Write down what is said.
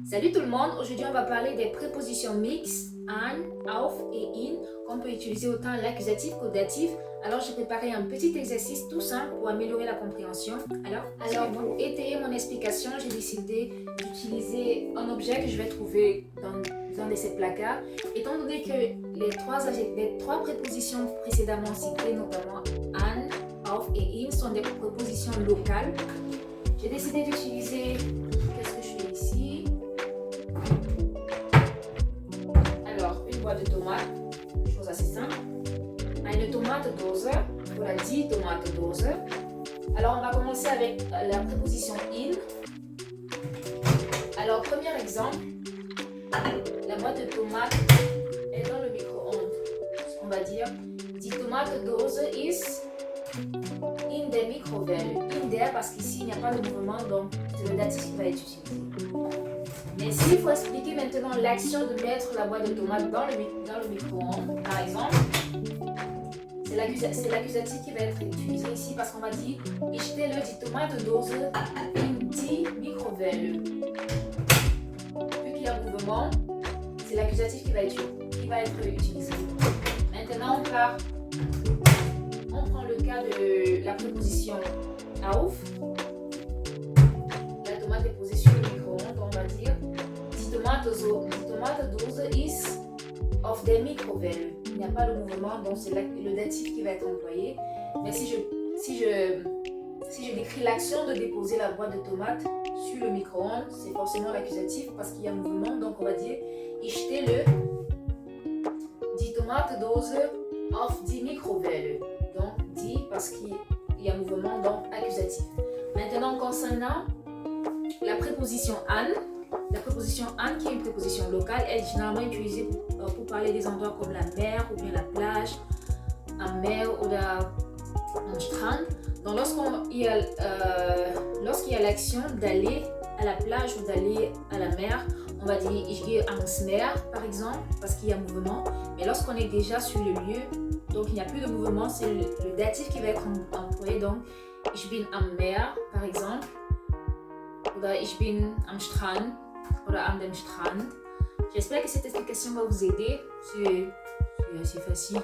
Salut tout le monde, aujourd'hui on va parler des prépositions mixtes, an, auf et in, qu'on peut utiliser autant l'accusatif qu'au datif. Alors j'ai préparé un petit exercice tout simple pour améliorer la compréhension. Alors pour étayer mon explication, j'ai décidé d'utiliser un objet que je vais trouver dans un de ces placards. Étant donné que les trois prépositions précédemment citées, notamment an, auf et in, sont des prépositions locales, j'ai décidé d'utiliser, qu'est-ce que je fais ici? Alors, une boîte de tomates, chose assez simple. Eine Tomatendose, voilà, die Tomatendose. Alors, on va commencer avec la préposition in. Alors, premier exemple, la boîte de tomates est dans le micro-ondes. On va dire, die Tomatendose ist in der Mikrowelle. In der, parce qu'ici, il n'y a pas de mouvement, donc c'est le datif qui va être utilisé. Mais s'il faut expliquer maintenant l'action de mettre la boîte de tomates dans le micro-ondes, par exemple, c'est l'accusatif qui va être utilisé ici parce qu'on va dire Ich stelle die Tomatendose in die Mikrowelle. Vu qu'il y a un mouvement, c'est l'accusatif qui va être utilisé. Maintenant, on prend le cas de la préposition auf. La tomate est posée sur le micro-ondes, on va dire Die Tomatendose ist auf der Mikrowelle. Il n'y a pas de mouvement, donc c'est le datif qui va être employé. Mais si je décris l'action de déposer la boîte de tomates sur le micro-ondes, c'est forcément l'accusatif parce qu'il y a un mouvement, donc on va dire Ich stelle die Tomatendose auf die Mikrowelle. Donc die parce qu'il y a un mouvement, donc accusatif. Maintenant, concernant la préposition an qui est une préposition locale, elle est généralement utilisée pour parler des endroits comme la mer ou bien la plage, am Meer oder am Strand. Donc lorsqu'il y a l'action d'aller à la plage ou d'aller à la mer, on va dire Ich gehe ans Meer par exemple parce qu'il y a un mouvement. Mais lorsqu'on est déjà sur le lieu, donc il n'y a plus de mouvement, c'est le datif qui va être employé. Donc Ich bin am Meer par exemple, oder Ich bin am Strand oder an dem Strand. J'espère que cette explication va vous aider. C'est assez facile.